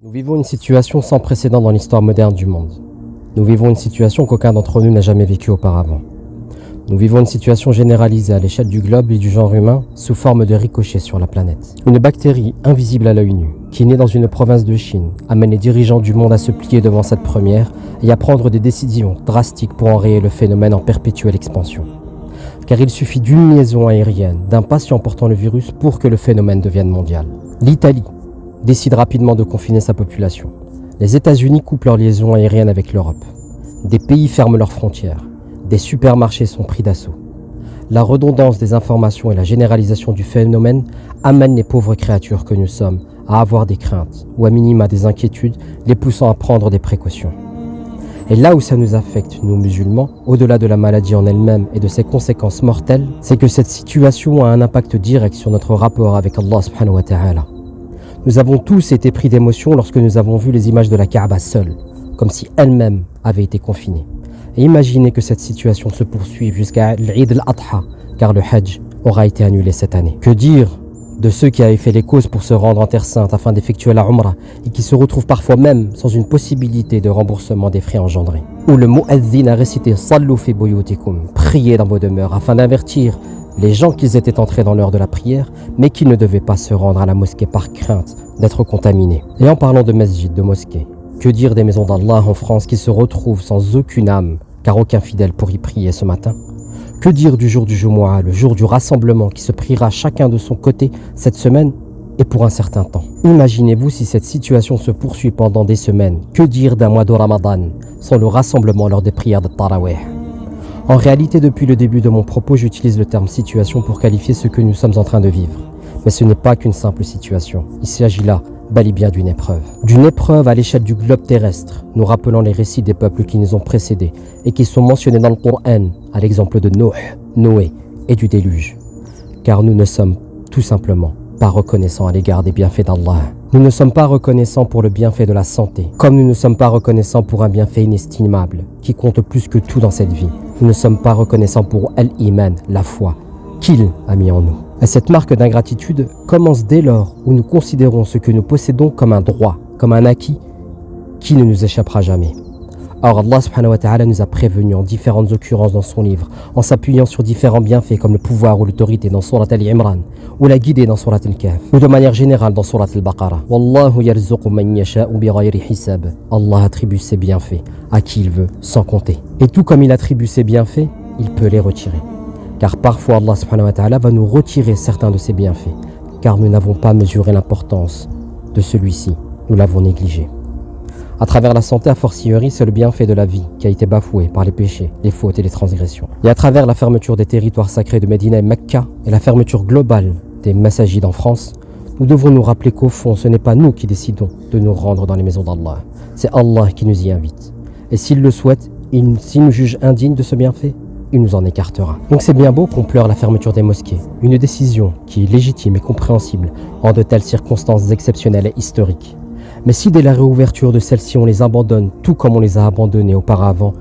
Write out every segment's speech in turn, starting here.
Nous vivons une situation sans précédent dans l'histoire moderne du monde. Nous vivons une situation qu'aucun d'entre nous n'a jamais vécue auparavant. Nous vivons une situation généralisée à l'échelle du globe et du genre humain sous forme de ricochet sur la planète. Une bactérie invisible à l'œil nu, qui naît dans une province de Chine, amène les dirigeants du monde à se plier devant cette première et à prendre des décisions drastiques pour enrayer le phénomène en perpétuelle expansion. Car il suffit d'une liaison aérienne d'un patient portant le virus pour que le phénomène devienne mondial. L'Italie décide rapidement de confiner sa population. Les États-Unis coupent leur liaison aérienne avec l'Europe. Des pays ferment leurs frontières. Des supermarchés sont pris d'assaut. La redondance des informations et la généralisation du phénomène amènent les pauvres créatures que nous sommes à avoir des craintes ou à minima des inquiétudes, les poussant à prendre des précautions. Et là où ça nous affecte, nous musulmans, au-delà de la maladie en elle-même et de ses conséquences mortelles, c'est que cette situation a un impact direct sur notre rapport avec Allah subhanahu wa ta'ala. Nous avons tous été pris d'émotion lorsque nous avons vu les images de la Kaaba seule, comme si elle-même avait été confinée. Et imaginez que cette situation se poursuive jusqu'à l'Eid al-Adha, car le Hajj aura été annulé cette année. Que dire de ceux qui avaient fait les causes pour se rendre en Terre Sainte afin d'effectuer la Umrah et qui se retrouvent parfois même sans une possibilité de remboursement des frais engendrés. Ou le mu'adhin a récité « Sallu fi buyutikum » priez dans vos demeures afin d'avertir les gens qu'ils étaient entrés dans l'heure de la prière, mais qu'ils ne devaient pas se rendre à la mosquée par crainte d'être contaminés. Et en parlant de masjid, de mosquée, que dire des maisons d'Allah en France qui se retrouvent sans aucune âme, car aucun fidèle pour y prier ce matin? Que dire du jour du Jumu'ah, le jour du rassemblement qui se priera chacun de son côté cette semaine et pour un certain temps? Imaginez-vous si cette situation se poursuit pendant des semaines. Que dire d'un mois de Ramadan sans le rassemblement lors des prières de Tarawih? En réalité, depuis le début de mon propos, j'utilise le terme situation pour qualifier ce que nous sommes en train de vivre. Mais ce n'est pas qu'une simple situation. Il s'agit là, bel et bien d'une épreuve. D'une épreuve à l'échelle du globe terrestre, nous rappelant les récits des peuples qui nous ont précédés et qui sont mentionnés dans le Coran, à l'exemple de Noé et du déluge. Car nous ne sommes tout simplement pas reconnaissants à l'égard des bienfaits d'Allah. Nous ne sommes pas reconnaissants pour le bienfait de la santé, comme nous ne sommes pas reconnaissants pour un bienfait inestimable, qui compte plus que tout dans cette vie. Nous ne sommes pas reconnaissants pour Al-Iman, la foi, qu'il a mis en nous. Et cette marque d'ingratitude commence dès lors où nous considérons ce que nous possédons comme un droit, comme un acquis, qui ne nous échappera jamais. Or, Allah subhanahu wa ta'ala nous a prévenus en différentes occurrences dans son livre, en s'appuyant sur différents bienfaits comme le pouvoir ou l'autorité dans Surat Al-Imran, ou la guidée dans Surat Al-Kahf, ou de manière générale dans Surat Al-Baqarah. Wallahu yarzuqu man yasha'u bighayri hisab. Allah attribue ses bienfaits à qui il veut, sans compter. Et tout comme il attribue ses bienfaits, il peut les retirer. Car parfois Allah subhanahu wa ta'ala va nous retirer certains de ses bienfaits, car nous n'avons pas mesuré l'importance de celui-ci, nous l'avons négligé. À travers la santé, a fortiori, c'est le bienfait de la vie qui a été bafoué par les péchés, les fautes et les transgressions. Et à travers la fermeture des territoires sacrés de Médina et Mecca et la fermeture globale des massajids en France, nous devons nous rappeler qu'au fond, ce n'est pas nous qui décidons de nous rendre dans les maisons d'Allah. C'est Allah qui nous y invite. Et s'il le souhaite, s'il nous juge indignes de ce bienfait, il nous en écartera. Donc c'est bien beau qu'on pleure la fermeture des mosquées, une décision qui est légitime et compréhensible en de telles circonstances exceptionnelles et historiques. Mais si dès la réouverture de celles-ci on les abandonne tout comme on les a abandonnées auparavant,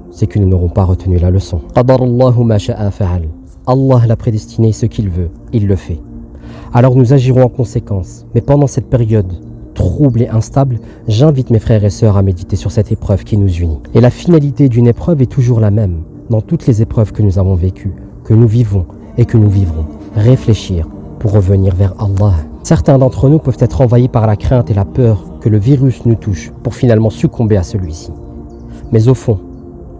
c'est que nous n'aurons pas retenu la leçon. Qadarallahu ma sha'a fa'al. Allah l'a prédestiné, ce qu'il veut, il le fait. Alors nous agirons en conséquence. Mais pendant cette période trouble et instable, j'invite mes frères et sœurs à méditer sur cette épreuve qui nous unit. Et la finalité d'une épreuve est toujours la même. Dans toutes les épreuves que nous avons vécues, que nous vivons et que nous vivrons, réfléchir pour revenir vers Allah. Certains d'entre nous peuvent être envahis par la crainte et la peur que le virus nous touche pour finalement succomber à celui-ci. Mais au fond,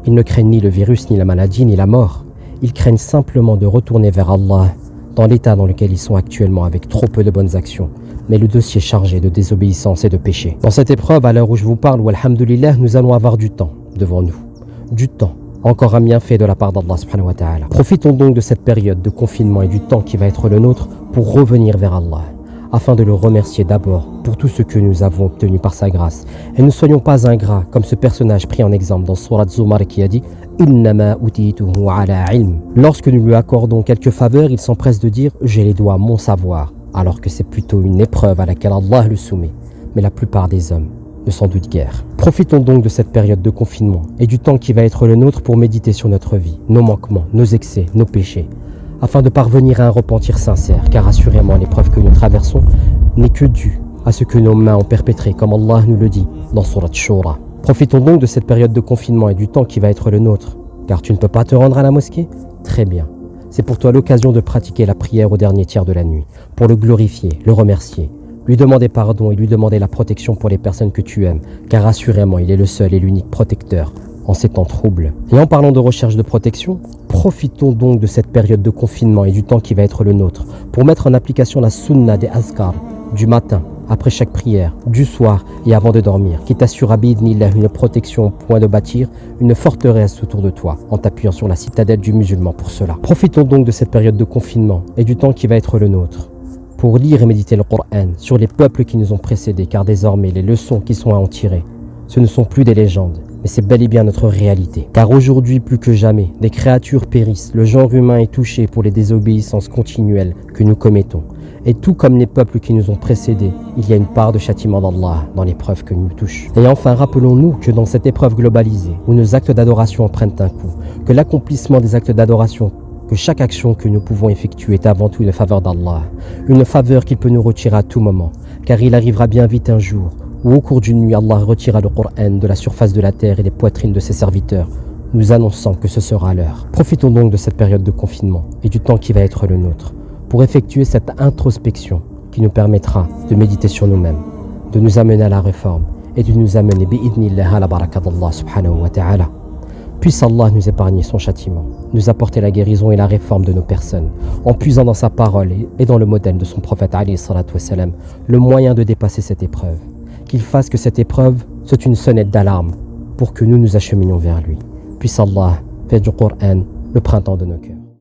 ils ne craignent ni le virus, ni la maladie, ni la mort. Ils craignent simplement de retourner vers Allah dans l'état dans lequel ils sont actuellement avec trop peu de bonnes actions, mais le dossier chargé de désobéissance et de péché. Dans cette épreuve, à l'heure où je vous parle, walhamdulillah, nous allons avoir du temps devant nous. Du temps. Encore un bienfait de la part d'Allah subhanahu wa ta'ala. Profitons donc de cette période de confinement et du temps qui va être le nôtre pour revenir vers Allah, afin de le remercier d'abord pour tout ce que nous avons obtenu par sa grâce. Et ne soyons pas ingrats comme ce personnage pris en exemple dans Surat Zumar qui a dit « Innama utituhu ala ilm ». Lorsque nous lui accordons quelques faveurs, il s'empresse de dire « j'ai les doigts, mon savoir », alors que c'est plutôt une épreuve à laquelle Allah le soumet. Mais la plupart des hommes ne s'en doutent guère. Profitons donc de cette période de confinement et du temps qui va être le nôtre pour méditer sur notre vie, nos manquements, nos excès, nos péchés, afin de parvenir à un repentir sincère, car assurément l'épreuve que nous traversons n'est que due à ce que nos mains ont perpétré, comme Allah nous le dit dans Surat Shura. Profitons donc de cette période de confinement et du temps qui va être le nôtre, car tu ne peux pas te rendre à la mosquée? Très bien. C'est pour toi l'occasion de pratiquer la prière au dernier tiers de la nuit, pour le glorifier, le remercier, lui demander pardon et lui demander la protection pour les personnes que tu aimes, car assurément il est le seul et l'unique protecteur en ces temps troubles. Et en parlant de recherche de protection, profitons donc de cette période de confinement et du temps qui va être le nôtre pour mettre en application la sunna des azkar du matin, après chaque prière, du soir et avant de dormir, qui t'assure à bi'idhnillah une protection au point de bâtir une forteresse autour de toi, en t'appuyant sur la citadelle du musulman pour cela. Profitons donc de cette période de confinement et du temps qui va être le nôtre pour lire et méditer le Coran sur les peuples qui nous ont précédés, car désormais les leçons qui sont à en tirer, ce ne sont plus des légendes, mais c'est bel et bien notre réalité. Car aujourd'hui, plus que jamais, des créatures périssent, le genre humain est touché pour les désobéissances continuelles que nous commettons. Et tout comme les peuples qui nous ont précédés, il y a une part de châtiment d'Allah dans l'épreuve que nous touche. Et enfin, rappelons-nous que dans cette épreuve globalisée, où nos actes d'adoration prennent un coup, que l'accomplissement des actes d'adoration, que chaque action que nous pouvons effectuer est avant tout une faveur d'Allah, une faveur qu'il peut nous retirer à tout moment, car il arrivera bien vite un jour où au cours d'une nuit, Allah retirera le Coran de la surface de la terre et des poitrines de ses serviteurs, nous annonçant que ce sera l'heure. Profitons donc de cette période de confinement et du temps qui va être le nôtre pour effectuer cette introspection qui nous permettra de méditer sur nous-mêmes, de nous amener à la réforme et de nous amener bi'idhnillah à la baraka d'Allah subhanahu wa ta'ala. Puisse Allah nous épargner son châtiment, nous apporter la guérison et la réforme de nos personnes, en puisant dans sa parole et dans le modèle de son prophète alayhi salatu wassalam, le moyen de dépasser cette épreuve. Qu'il fasse que cette épreuve soit une sonnette d'alarme pour que nous nous acheminions vers lui. Puisse Allah faire du Coran le printemps de nos cœurs.